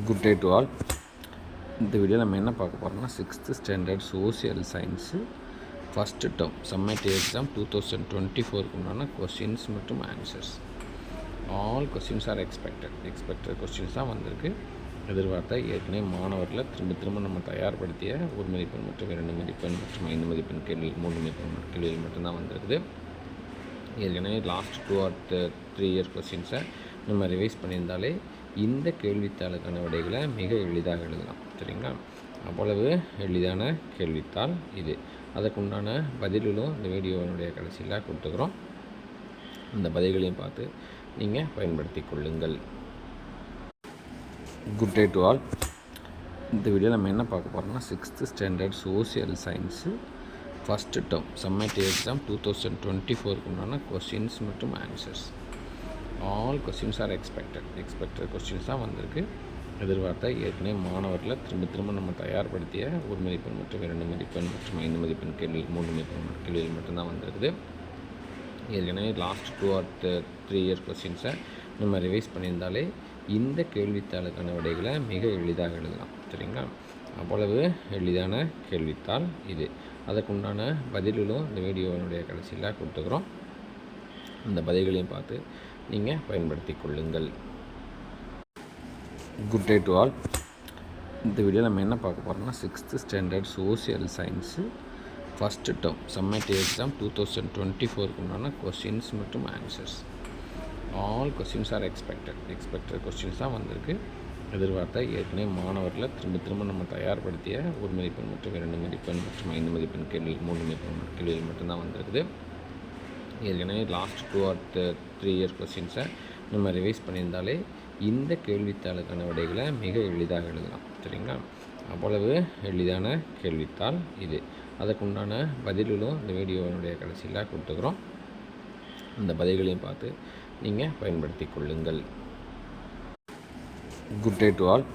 Good day to all. இந்த video நம்ம என்ன பார்க்க போகிறோம்னா 6th standard social science first term summative exam 2024க்கு உண்டான கொஸ்டின்ஸ் மற்றும் answers. All questions are expected questions தான் வந்திருக்கு. எதிர்பார்த்த ஏற்கனவே மாணவர்களை திரும்ப நம்ம தயார்படுத்திய 1 மதிப்பெண் மற்றும் 2 மதிப்பெண் மற்றும் 5 மதிப்பெண் கேள்வி 3 மதிப்பெண் கேள்விகள் மட்டும்தான் வந்திருக்குது. ஏற்கனவே லாஸ்ட் 2 or 3 இயர் கொஸ்டின்ஸை நம்ம ரிவைஸ் பண்ணியிருந்தாலே இந்த கேள்வித்தாளுக்கான விடைகளை மிக எளிதாக எழுதலாம். சரிங்களா? அவ்வளவு எளிதான கேள்வித்தாள் இது. அதற்குண்டான பதில்களும் இந்த வீடியோனுடைய கடைசியில் கொடுத்துக்கிறோம். இந்த பதில்களையும் பார்த்து நீங்கள் பயன்படுத்தி கொள்ளுங்கள். Good day to all. இந்த வீடியோ நம்ம என்ன பார்க்க போகிறோம்னா 6th standard social science first term summative exam 2024க்கு உண்டான கொஸ்டின்ஸ் மற்றும் answers. All questions are expected questions தான் வந்திருக்கு. எதிர்பார்த்த ஏற்கனவே மாணவர்களை திரும்ப நம்ம தயார்படுத்திய 1 மதிப்பெண் மற்றும் 2 மதிப்பெண் மற்றும் 5 மதிப்பெண் கேள்வி 3 மதிப்பெண் கேள்விகள் மட்டும்தான் வந்திருக்குது. ஏற்கனவே லாஸ்ட் 2 or 3 இயர் கொஸ்டின்ஸை நம்ம ரிவைஸ் பண்ணியிருந்தாலே இந்த கேள்வித்தாளுக்கான விடைகளை மிக எளிதாக எழுதலாம். சரிங்களா? அவ்வளவு எளிதான கேள்வித்தாள் இது. அதற்குண்டான பதில்களும் இந்த வீடியோனுடைய கடைசியில் கொடுத்துக்கிறோம். இந்த பதில்களையும் பார்த்து நீங்கள் பயன்படுத்தி கொள்ளுங்கள். Good day to all. இந்த வீடியோ நம்ம என்ன பார்க்க போகிறோம்னா 6th standard social science first term summative exam 2024க்கு உண்டான கொஸ்டின்ஸ் மற்றும் answers. All questions are expected questions தான் வந்திருக்கு. எதிர்பார்த்த ஏற்கனவே மாணவர்களை திரும்ப நம்ம தயார்படுத்திய 1 மதிப்பெண் மற்றும் 2 மதிப்பெண் மற்றும் 5 மதிப்பெண் கேள்வி 3 மதிப்பெண் கேள்விகள் மட்டும்தான் வந்திருக்குது. ஏற்கனவே லாஸ்ட் 2 or 3 இயர் கொஸ்டின்ஸை நம்ம ரிவைஸ் பண்ணியிருந்தாலே இந்த கேள்வித்தாளுக்கான விடைகளை மிக எளிதாக எழுதலாம். சரிங்களா? அவ்வளவு எளிதான கேள்வித்தாள் இது. அதற்குண்டான பதில்களும் இந்த வீடியோனுடைய கடைசியில் கொடுத்துக்கிறோம். இந்த பதில்களையும் பார்த்து நீங்கள் பயன்படுத்தி கொள்ளுங்கள். Good day to all.